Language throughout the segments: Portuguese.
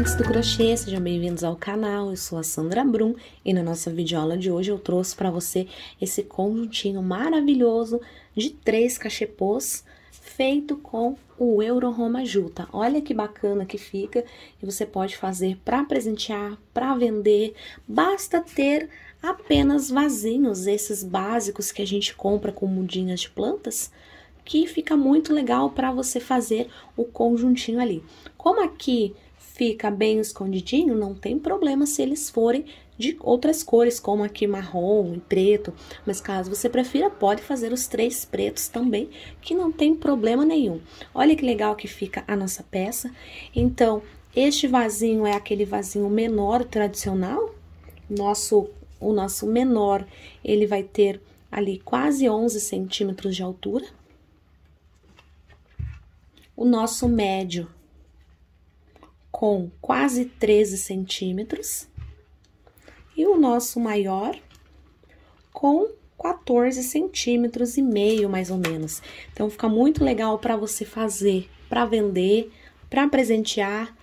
amantes do crochê, sejam bem-vindos ao canal. Eu sou a Sandra Brum e na nossa videoaula de hoje eu trouxe para você esse conjuntinho maravilhoso de 3 cachepôs feito com o Euro Roma Juta. Olha que bacana que fica e você pode fazer para presentear, para vender. Basta ter apenas vasinhos, esses básicos que a gente compra com mudinhas de plantas, que fica muito legal para você fazer o conjuntinho ali. Como aqui fica bem escondidinho, não tem problema se eles forem de outras cores, como aqui marrom e preto, mas caso você prefira, pode fazer os 3 pretos também, que não tem problema nenhum. Olha que legal que fica a nossa peça. Então, este vasinho é aquele vasinho menor tradicional. O nosso menor, ele vai ter ali quase 11 centímetros de altura. O nosso médio com quase 13 centímetros. E o nosso maior com 14 centímetros e meio, mais ou menos. Então, fica muito legal para você fazer, para vender, para presentear,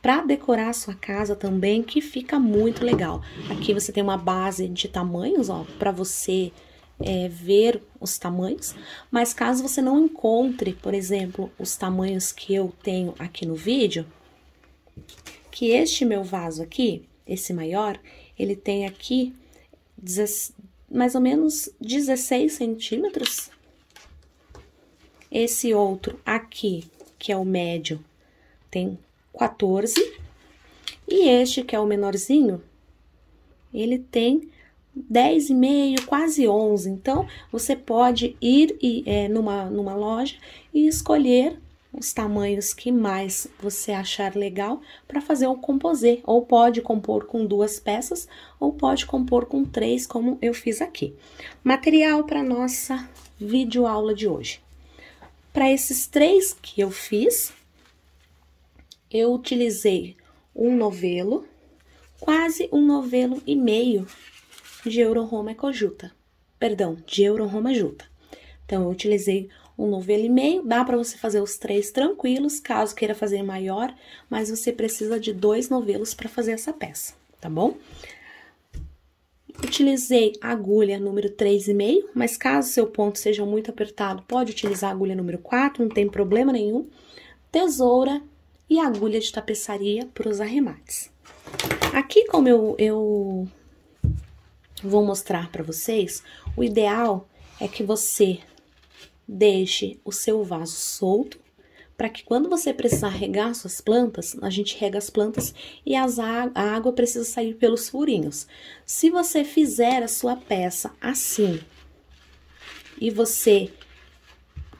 para decorar a sua casa também, que fica muito legal. Aqui você tem uma base de tamanhos, ó, para você ver os tamanhos, mas caso você não encontre, por exemplo, os tamanhos que eu tenho aqui no vídeo, que este meu vaso aqui, esse maior, ele tem aqui mais ou menos 16 centímetros. Esse outro aqui, que é o médio, tem 14. E este, que é o menorzinho, ele tem 10,5, quase 11. Então, você pode ir numa loja e escolher os tamanhos que mais você achar legal para fazer o composê. Ou pode compor com 2 peças, ou pode compor com 3, como eu fiz aqui. Material para nossa videoaula de hoje. Para esses 3 que eu fiz, eu utilizei um novelo, quase um novelo e meio de Euro Roma Ecojuta, perdão, de Euro Roma Juta. Então, eu utilizei um novelo e meio, dá para você fazer os 3 tranquilos, caso queira fazer maior, mas você precisa de 2 novelos para fazer essa peça, tá bom? Utilizei a agulha número 3,5, mas caso seu ponto seja muito apertado, pode utilizar a agulha número 4, não tem problema nenhum. Tesoura e agulha de tapeçaria para os arremates. Aqui, como eu vou mostrar para vocês, o ideal é que você deixe o seu vaso solto, para que quando você precisar regar suas plantas, a gente rega as plantas e a água precisa sair pelos furinhos. Se você fizer a sua peça assim e você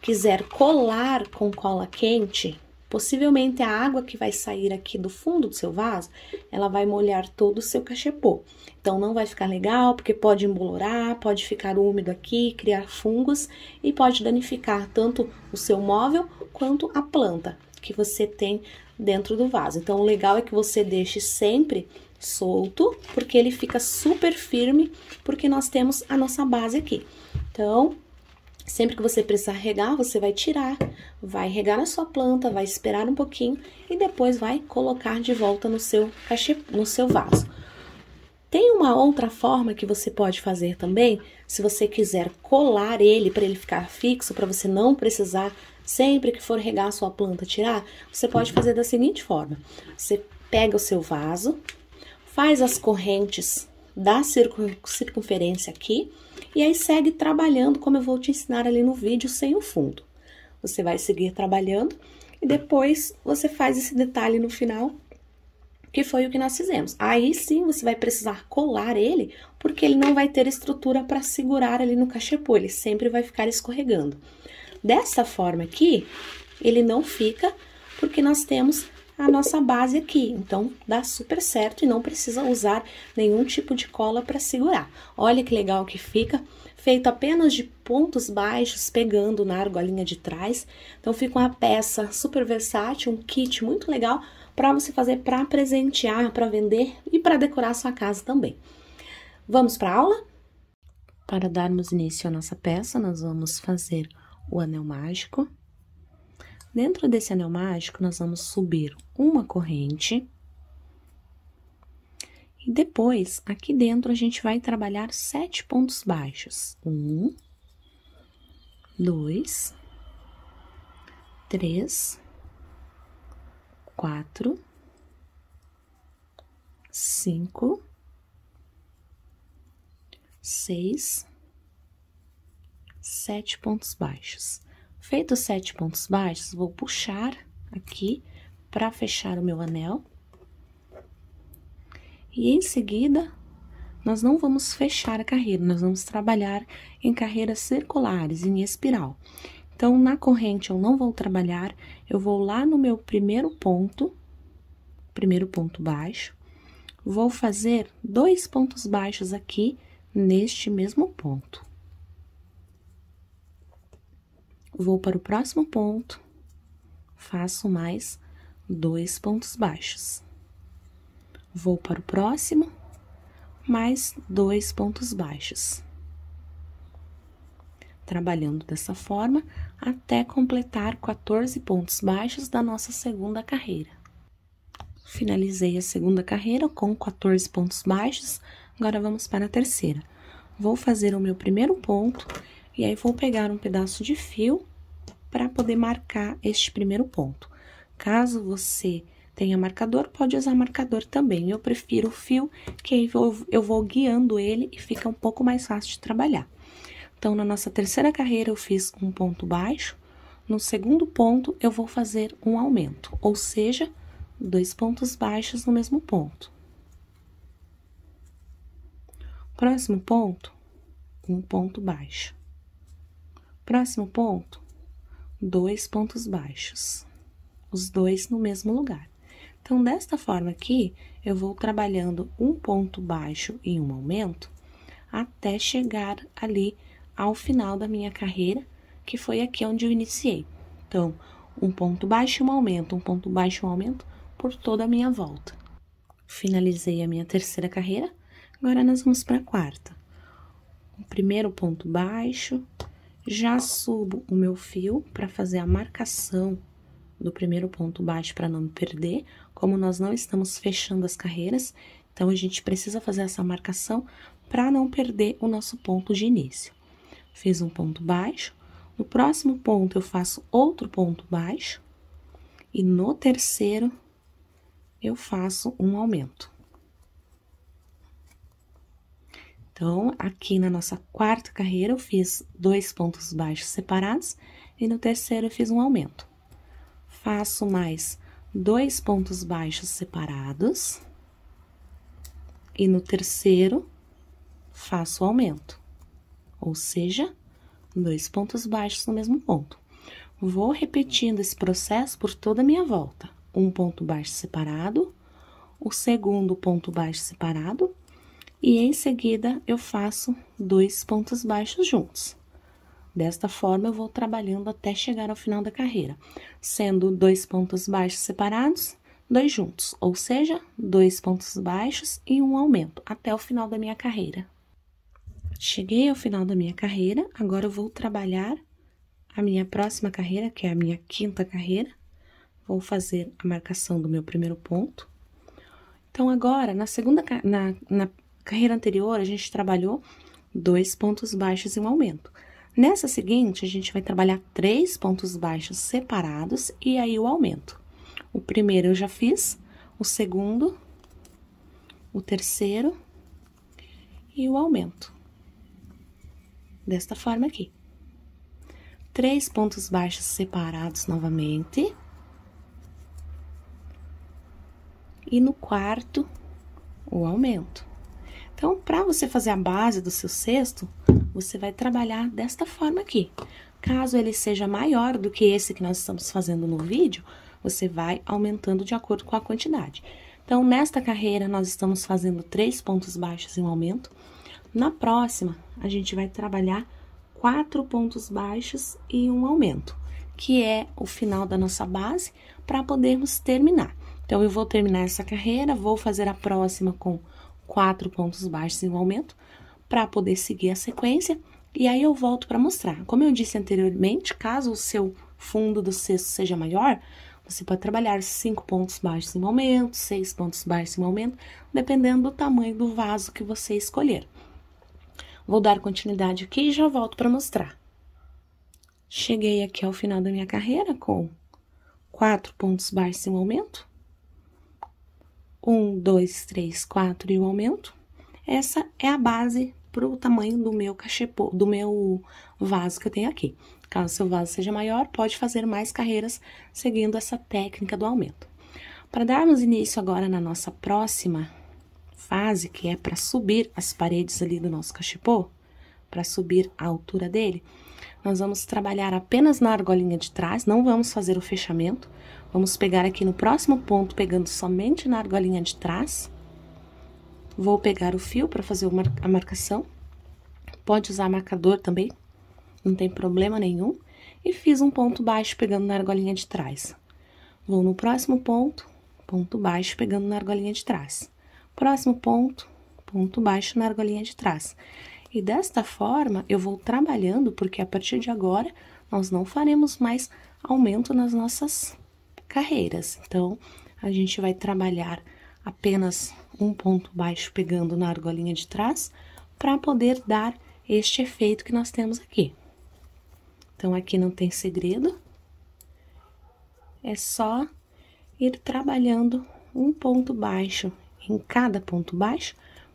quiser colar com cola quente, possivelmente a água que vai sair aqui do fundo do seu vaso, ela vai molhar todo o seu cachepô. Então, não vai ficar legal, porque pode embolorar, pode ficar úmido aqui, criar fungos e pode danificar tanto o seu móvel quanto a planta que você tem dentro do vaso. Então, o legal é que você deixe sempre solto, porque ele fica super firme, porque nós temos a nossa base aqui. Então, sempre que você precisar regar, você vai tirar, vai regar na sua planta, vai esperar um pouquinho e depois vai colocar de volta no seu vaso. Tem uma outra forma que você pode fazer também, se você quiser colar ele para ele ficar fixo, para você não precisar, sempre que for regar a sua planta, tirar, você pode fazer da seguinte forma: você pega o seu vaso, faz as correntes da circunferência aqui, e aí segue trabalhando, como eu vou te ensinar ali no vídeo, sem o fundo. Você vai seguir trabalhando e depois você faz esse detalhe no final, que foi o que nós fizemos. Aí sim você vai precisar colar ele, porque ele não vai ter estrutura para segurar ali no cachepô, ele sempre vai ficar escorregando. Dessa forma aqui, ele não fica, porque nós temos a nossa base aqui, então dá super certo e não precisa usar nenhum tipo de cola para segurar. Olha que legal que fica, feito apenas de pontos baixos, pegando na argolinha de trás. Então fica uma peça super versátil, um kit muito legal para você fazer para presentear, para vender e para decorar a sua casa também. Vamos para a aula? Para darmos início à nossa peça, nós vamos fazer o anel mágico. Dentro desse anel mágico, nós vamos subir uma corrente E depois, aqui dentro, a gente vai trabalhar 7 pontos baixos. 1, 2, 3, 4, 5, 6, 7 pontos baixos. Feitos 7 pontos baixos, vou puxar aqui para fechar o meu anel. E em seguida, nós não vamos fechar a carreira, nós vamos trabalhar em carreiras circulares, em espiral. Então, na corrente eu não vou trabalhar, eu vou lá no meu primeiro ponto baixo, vou fazer 2 pontos baixos aqui neste mesmo ponto. Vou para o próximo ponto, faço mais 2 pontos baixos. Vou para o próximo, mais 2 pontos baixos. Trabalhando dessa forma, até completar 14 pontos baixos da nossa segunda carreira. Finalizei a segunda carreira com 14 pontos baixos, agora vamos para a terceira. Vou fazer o meu primeiro ponto, e aí vou pegar um pedaço de fio para poder marcar este primeiro ponto. Caso você tenha marcador, pode usar marcador também. Eu prefiro o fio, que aí eu vou guiando ele e fica um pouco mais fácil de trabalhar. Então, na nossa terceira carreira, eu fiz um ponto baixo. No segundo ponto, eu vou fazer um aumento, ou seja, 2 pontos baixos no mesmo ponto. Próximo ponto, um ponto baixo. Próximo ponto, 2 pontos baixos. Os dois no mesmo lugar. Então, desta forma aqui, eu vou trabalhando um ponto baixo e um aumento até chegar ali ao final da minha carreira, que foi aqui onde eu iniciei. Então, um ponto baixo e um aumento, um ponto baixo e um aumento por toda a minha volta. Finalizei a minha terceira carreira, agora nós vamos para a quarta. O primeiro ponto baixo, já subo o meu fio para fazer a marcação do primeiro ponto baixo para não me perder. Como nós não estamos fechando as carreiras, então a gente precisa fazer essa marcação para não perder o nosso ponto de início. Fiz um ponto baixo, no próximo ponto eu faço outro ponto baixo e no terceiro eu faço um aumento. Então, aqui na nossa quarta carreira eu fiz 2 pontos baixos separados e no terceiro eu fiz um aumento. Faço mais 2 pontos baixos separados e no terceiro faço o aumento, ou seja, 2 pontos baixos no mesmo ponto. Vou repetindo esse processo por toda a minha volta. Um ponto baixo separado, o segundo ponto baixo separado e em seguida eu faço 2 pontos baixos juntos. Desta forma, eu vou trabalhando até chegar ao final da carreira, sendo 2 pontos baixos separados, 2 juntos, ou seja, 2 pontos baixos e um aumento, até o final da minha carreira. Cheguei ao final da minha carreira, agora eu vou trabalhar a minha próxima carreira, que é a minha quinta carreira. Vou fazer a marcação do meu primeiro ponto. Então, agora, na carreira anterior, a gente trabalhou 2 pontos baixos e um aumento. Nessa seguinte, a gente vai trabalhar 3 pontos baixos separados e aí o aumento. O primeiro eu já fiz, o segundo, o terceiro e o aumento. Desta forma aqui. 3 pontos baixos separados novamente. E no quarto, o aumento. Então, para você fazer a base do seu cesto, você vai trabalhar desta forma aqui. Caso ele seja maior do que esse que nós estamos fazendo no vídeo, você vai aumentando de acordo com a quantidade. Então, nesta carreira, nós estamos fazendo 3 pontos baixos e um aumento. Na próxima, a gente vai trabalhar 4 pontos baixos e um aumento, que é o final da nossa base, para podermos terminar. Então, eu vou terminar essa carreira, vou fazer a próxima com 4 pontos baixos e um aumento, para poder seguir a sequência, e aí eu volto para mostrar. Como eu disse anteriormente, caso o seu fundo do cesto seja maior, Você pode trabalhar 5 pontos baixos em um aumento, 6 pontos baixos em um aumento, dependendo do tamanho do vaso que você escolher. Vou dar continuidade aqui e já volto para mostrar. Cheguei aqui ao final da minha carreira com 4 pontos baixos em um aumento. 1, 2, 3, 4 e um aumento. Essa é a base para o tamanho do meu cachepô, do meu vaso que eu tenho aqui. Caso seu vaso seja maior, pode fazer mais carreiras seguindo essa técnica do aumento. Para darmos início agora na nossa próxima fase, que é para subir as paredes ali do nosso cachepô, para subir a altura dele, nós vamos trabalhar apenas na argolinha de trás, não vamos fazer o fechamento. Vamos pegar aqui no próximo ponto, pegando somente na argolinha de trás. Vou pegar o fio para fazer a marcação. Pode usar marcador também, não tem problema nenhum. E fiz um ponto baixo pegando na argolinha de trás. Vou no próximo ponto, ponto baixo pegando na argolinha de trás. Próximo ponto, ponto baixo na argolinha de trás. E desta forma, eu vou trabalhando, porque a partir de agora, nós não faremos mais aumento nas nossas carreiras. Então, a gente vai trabalhar apenas um ponto baixo pegando na argolinha de trás, para poder dar este efeito que nós temos aqui. Então, aqui não tem segredo, é só ir trabalhando um ponto baixo em cada ponto baixo,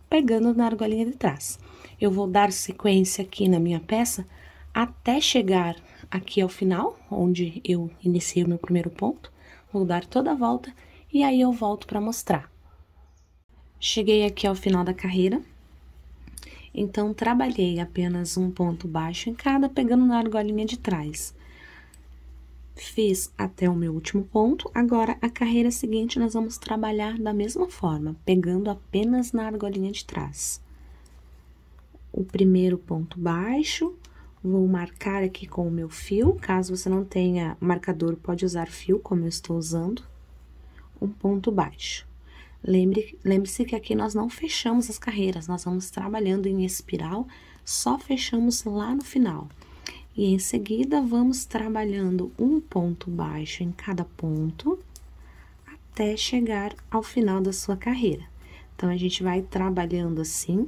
pegando na argolinha de trás. Eu vou dar sequência aqui na minha peça até chegar aqui ao final, onde eu iniciei o meu primeiro ponto. Vou dar toda a volta e aí eu volto para mostrar. Cheguei aqui ao final da carreira, então trabalhei apenas um ponto baixo em cada, pegando na argolinha de trás. Fiz até o meu último ponto, agora a carreira seguinte nós vamos trabalhar da mesma forma, pegando apenas na argolinha de trás. O primeiro ponto baixo, vou marcar aqui com o meu fio, caso você não tenha marcador, pode usar fio, como eu estou usando. Um ponto baixo. Lembre-se que aqui nós não fechamos as carreiras, nós vamos trabalhando em espiral, só fechamos lá no final. E em seguida, vamos trabalhando um ponto baixo em cada ponto, até chegar ao final da sua carreira. Então, a gente vai trabalhando assim,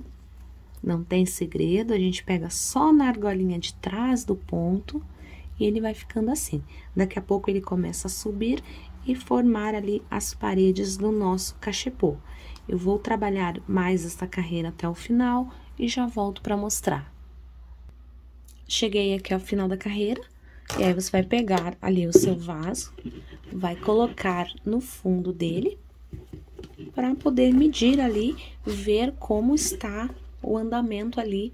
não tem segredo, a gente pega só na argolinha de trás do ponto e ele vai ficando assim. Daqui a pouco ele começa a subir e formar ali as paredes do nosso cachepô. Eu vou trabalhar mais essa carreira até o final e já volto para mostrar. Cheguei aqui ao final da carreira, e aí você vai pegar ali o seu vaso, vai colocar no fundo dele, para poder medir ali, ver como está o andamento ali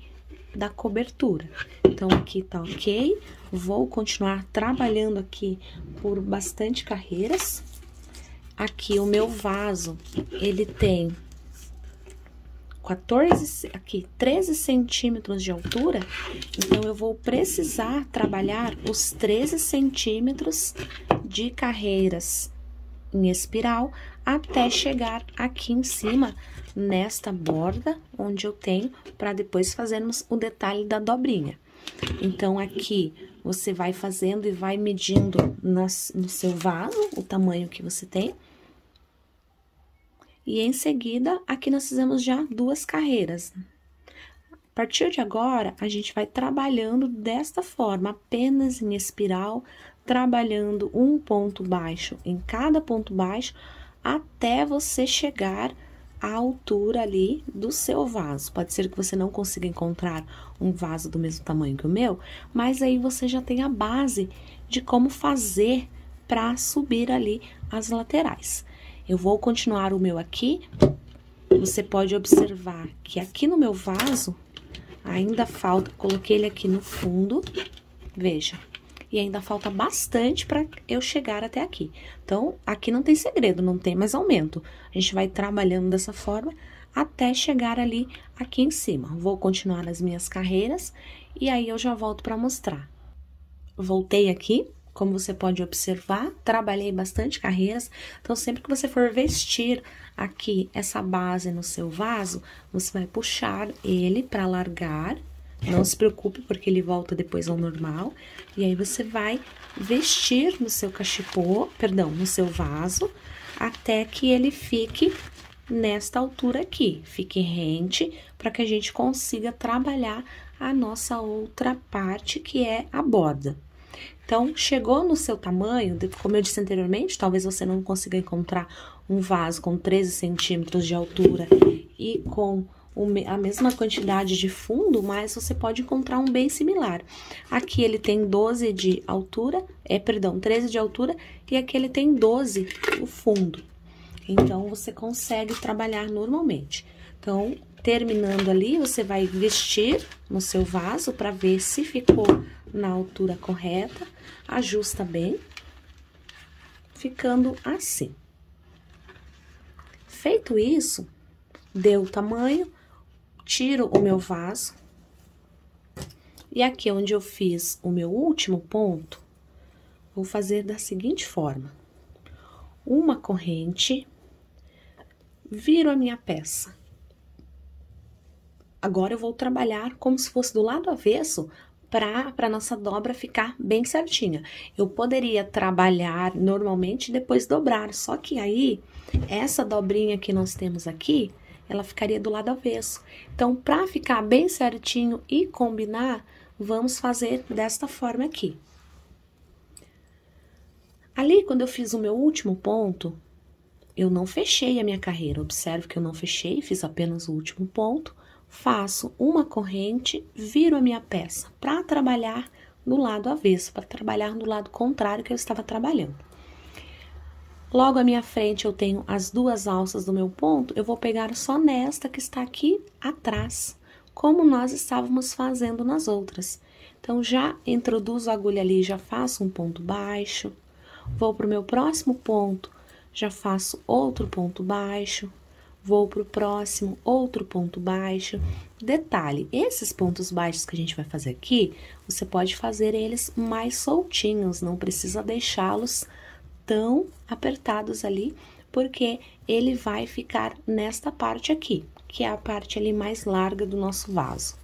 da cobertura. Então, aqui tá ok, vou continuar trabalhando aqui por bastante carreiras. Aqui o meu vaso, ele tem 13 centímetros de altura, então eu vou precisar trabalhar os 13 centímetros de carreiras em espiral até chegar aqui em cima, nesta borda, onde eu tenho, para depois fazermos o detalhe da dobrinha. Então, aqui você vai fazendo e vai medindo no seu vaso o tamanho que você tem. E em seguida, aqui nós fizemos já 2 carreiras. A partir de agora, a gente vai trabalhando desta forma, apenas em espiral, trabalhando um ponto baixo em cada ponto baixo, até você chegar à altura ali do seu vaso. Pode ser que você não consiga encontrar um vaso do mesmo tamanho que o meu, mas aí você já tem a base de como fazer para subir ali as laterais. Eu vou continuar o meu aqui, você pode observar que aqui no meu vaso ainda falta, coloquei ele aqui no fundo, veja, e ainda falta bastante para eu chegar até aqui. Então, aqui não tem segredo, não tem mais aumento. A gente vai trabalhando dessa forma até chegar ali aqui em cima. Vou continuar as minhas carreiras e aí eu já volto para mostrar. Voltei aqui. Como você pode observar, trabalhei bastante carreiras, então sempre que você for vestir aqui essa base no seu vaso, você vai puxar ele para largar, Não se preocupe, porque ele volta depois ao normal. E aí, você vai vestir no seu cachepô, perdão, no seu vaso, até que ele fique nesta altura aqui. Fique rente, para que a gente consiga trabalhar a nossa outra parte, que é a borda. Então, chegou no seu tamanho, como eu disse anteriormente, talvez você não consiga encontrar um vaso com 13 centímetros de altura e com a mesma quantidade de fundo, mas você pode encontrar um bem similar. Aqui ele tem 12 de altura, 13 de altura, e aqui ele tem 12 o fundo. Então, você consegue trabalhar normalmente. Então, terminando ali, você vai vestir no seu vaso para ver se ficou na altura correta, ajusta bem, ficando assim. Feito isso, deu o tamanho, tiro o meu vaso, e aqui onde eu fiz o meu último ponto, vou fazer da seguinte forma: uma corrente, viro a minha peça. Agora, eu vou trabalhar como se fosse do lado avesso, para nossa dobra ficar bem certinha. Eu poderia trabalhar normalmente e depois dobrar, só que aí, essa dobrinha que nós temos aqui, ela ficaria do lado avesso. Então, para ficar bem certinho e combinar, vamos fazer desta forma aqui. Ali, quando eu fiz o meu último ponto, eu não fechei a minha carreira. Observe que eu não fechei, fiz apenas o último ponto. Faço uma corrente, viro a minha peça para trabalhar no lado avesso, para trabalhar no lado contrário que eu estava trabalhando. Logo à minha frente eu tenho as duas alças do meu ponto, eu vou pegar só nesta que está aqui atrás, como nós estávamos fazendo nas outras. Então, já introduzo a agulha ali, já faço um ponto baixo, vou para o meu próximo ponto, já faço outro ponto baixo, vou para o próximo, outro ponto baixo. Detalhe, esses pontos baixos que a gente vai fazer aqui, você pode fazer eles mais soltinhos, não precisa deixá-los tão apertados ali, porque ele vai ficar nesta parte aqui, que é a parte ali mais larga do nosso vaso.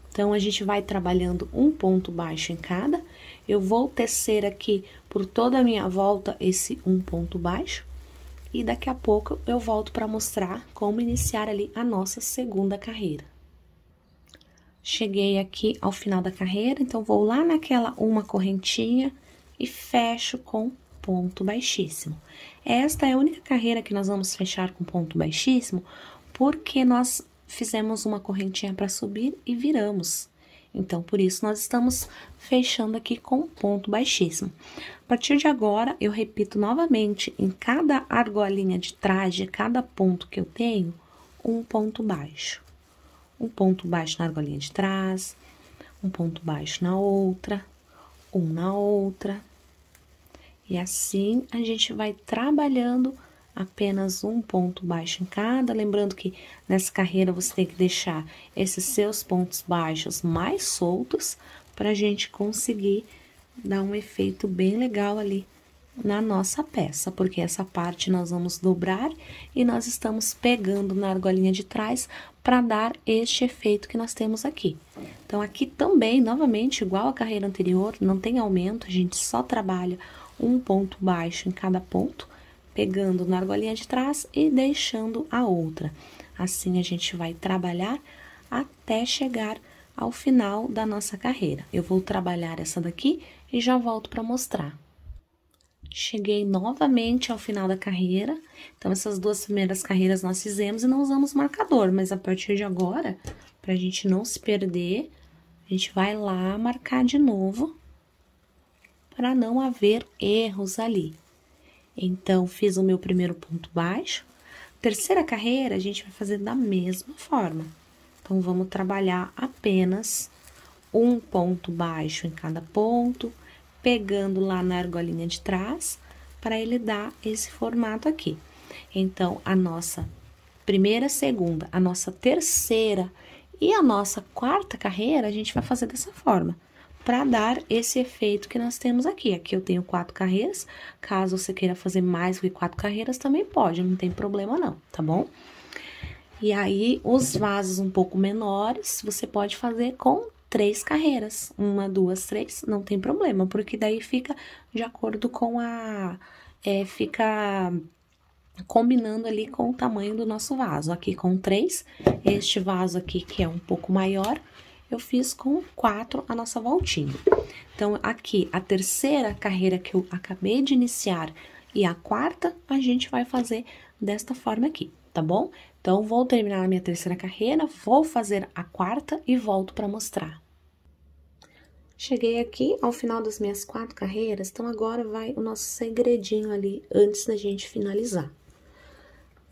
Então, a gente vai trabalhando um ponto baixo em cada. Eu vou tecer aqui por toda a minha volta esse um ponto baixo. E daqui a pouco eu volto para mostrar como iniciar ali a nossa segunda carreira. Cheguei aqui ao final da carreira, então vou lá naquela uma correntinha e fecho com ponto baixíssimo. Esta é a única carreira que nós vamos fechar com ponto baixíssimo, porque nós fizemos uma correntinha para subir e viramos. Então, por isso, nós estamos fechando aqui com ponto baixíssimo. A partir de agora, eu repito novamente, em cada argolinha de trás, de cada ponto que eu tenho, um ponto baixo. Um ponto baixo na argolinha de trás, um ponto baixo na outra, um na outra. E assim, a gente vai trabalhando apenas um ponto baixo em cada, lembrando que nessa carreira você tem que deixar esses seus pontos baixos mais soltos para a gente conseguir dar um efeito bem legal ali na nossa peça, porque essa parte nós vamos dobrar e nós estamos pegando na argolinha de trás para dar este efeito que nós temos aqui. Então, aqui também, novamente, igual a carreira anterior, não tem aumento, a gente só trabalha um ponto baixo em cada ponto, pegando na argolinha de trás e deixando a outra. Assim, a gente vai trabalhar até chegar ao final da nossa carreira. Eu vou trabalhar essa daqui e já volto para mostrar. Cheguei novamente ao final da carreira. Então, essas duas primeiras carreiras nós fizemos e não usamos marcador, mas a partir de agora, para a gente não se perder, a gente vai lá marcar de novo, para não haver erros ali. Então, fiz o meu primeiro ponto baixo. Terceira carreira, a gente vai fazer da mesma forma. Então, vamos trabalhar apenas um ponto baixo em cada ponto, pegando lá na argolinha de trás, para ele dar esse formato aqui. Então, a nossa primeira, segunda, a nossa terceira e a nossa quarta carreira, a gente vai fazer dessa forma, para dar esse efeito que nós temos aqui. Aqui eu tenho 4 carreiras, caso você queira fazer mais do que 4 carreiras, também pode, não tem problema não, tá bom? E aí, os vasos um pouco menores, você pode fazer com 3 carreiras. 1, 2, 3, não tem problema, porque daí fica de acordo com fica combinando ali com o tamanho do nosso vaso. Aqui com 3, este vaso aqui que é um pouco maior, eu fiz com 4 a nossa voltinha. Então, aqui, a terceira carreira que eu acabei de iniciar e a quarta, a gente vai fazer desta forma aqui, tá bom? Então, vou terminar a minha terceira carreira, vou fazer a quarta e volto para mostrar. Cheguei aqui ao final das minhas 4 carreiras, então agora vai o nosso segredinho ali antes da gente finalizar.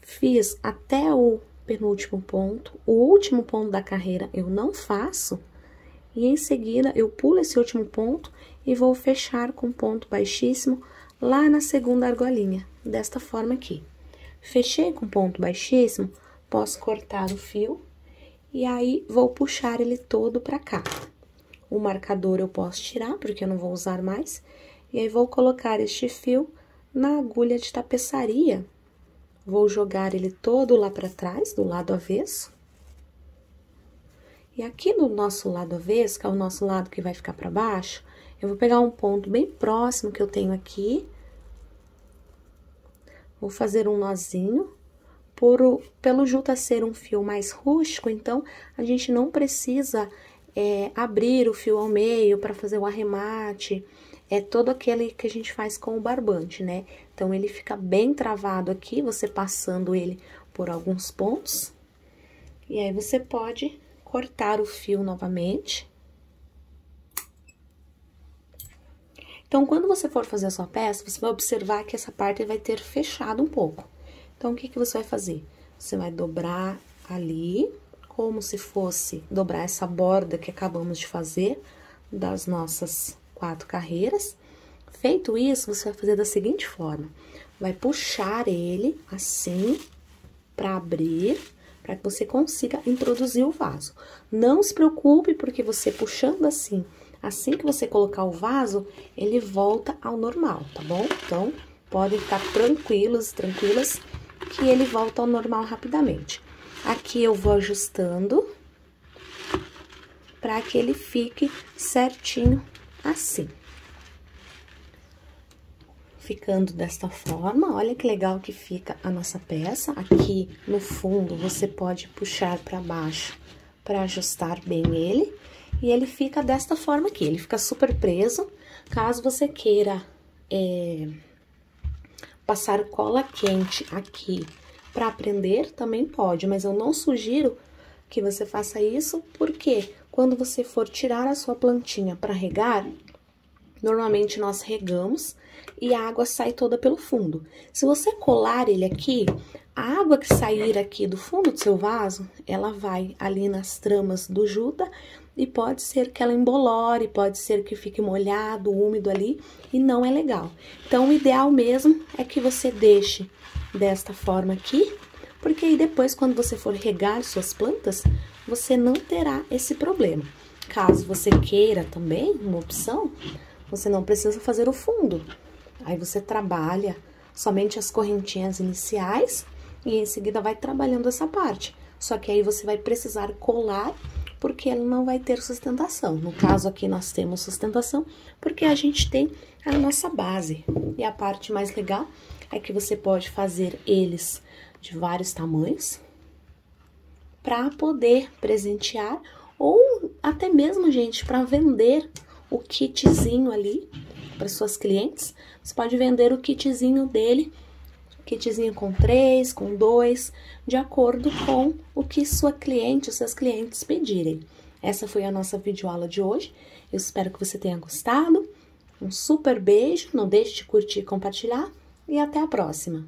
Fiz até o penúltimo ponto, o último ponto da carreira eu não faço, e em seguida eu pulo esse último ponto e vou fechar com ponto baixíssimo lá na segunda argolinha, desta forma aqui. Fechei com ponto baixíssimo, posso cortar o fio e aí vou puxar ele todo pra cá. O marcador eu posso tirar, porque eu não vou usar mais, e aí vou colocar este fio na agulha de tapeçaria. Vou jogar ele todo lá pra trás, do lado avesso. E aqui no nosso lado avesso, que é o nosso lado que vai ficar pra baixo, eu vou pegar um ponto bem próximo que eu tenho aqui. Vou fazer um nozinho. Pelo juta ser um fio mais rústico, então, a gente não precisa abrir o fio ao meio para fazer o arremate. É todo aquele que a gente faz com o barbante, né? Então, ele fica bem travado aqui, você passando ele por alguns pontos. E aí, você pode cortar o fio novamente. Então, quando você for fazer a sua peça, você vai observar que essa parte vai ter fechado um pouco. Então, o que você vai fazer? Você vai dobrar ali, como se fosse dobrar essa borda que acabamos de fazer das nossas 4 carreiras. Feito isso, você vai fazer da seguinte forma: vai puxar ele assim para abrir, para que você consiga introduzir o vaso. Não se preocupe, porque você puxando assim que você colocar o vaso, ele volta ao normal, tá bom? Então, podem ficar tranquilos, tranquilas, que ele volta ao normal rapidamente. Aqui eu vou ajustando para que ele fique certinho assim. Ficando desta forma, olha que legal que fica a nossa peça. Aqui no fundo, você pode puxar para baixo para ajustar bem ele. E ele fica desta forma aqui, ele fica super preso. Caso você queira passar cola quente aqui para prender, também pode, mas eu não sugiro que você faça isso, porque quando você for tirar a sua plantinha para regar, normalmente nós regamos e a água sai toda pelo fundo. Se você colar ele aqui, a água que sair aqui do fundo do seu vaso, ela vai ali nas tramas do juta e pode ser que ela embolore, pode ser que fique molhado, úmido ali, e não é legal. Então, o ideal mesmo é que você deixe desta forma aqui, porque aí depois, quando você for regar suas plantas, você não terá esse problema. Caso você queira também, uma opção, você não precisa fazer o fundo. Aí você trabalha somente as correntinhas iniciais e em seguida vai trabalhando essa parte. Só que aí você vai precisar colar, porque ela não vai ter sustentação. No caso aqui nós temos sustentação, porque a gente tem a nossa base. E a parte mais legal é que você pode fazer eles de vários tamanhos para poder presentear ou até mesmo, gente, para vender o kitzinho ali para suas clientes. Você pode vender o kitzinho dele, kitzinho com 3, com 2, de acordo com o que sua cliente, os seus clientes pedirem. Essa foi a nossa videoaula de hoje. Eu espero que você tenha gostado. Um super beijo, não deixe de curtir e compartilhar e até a próxima!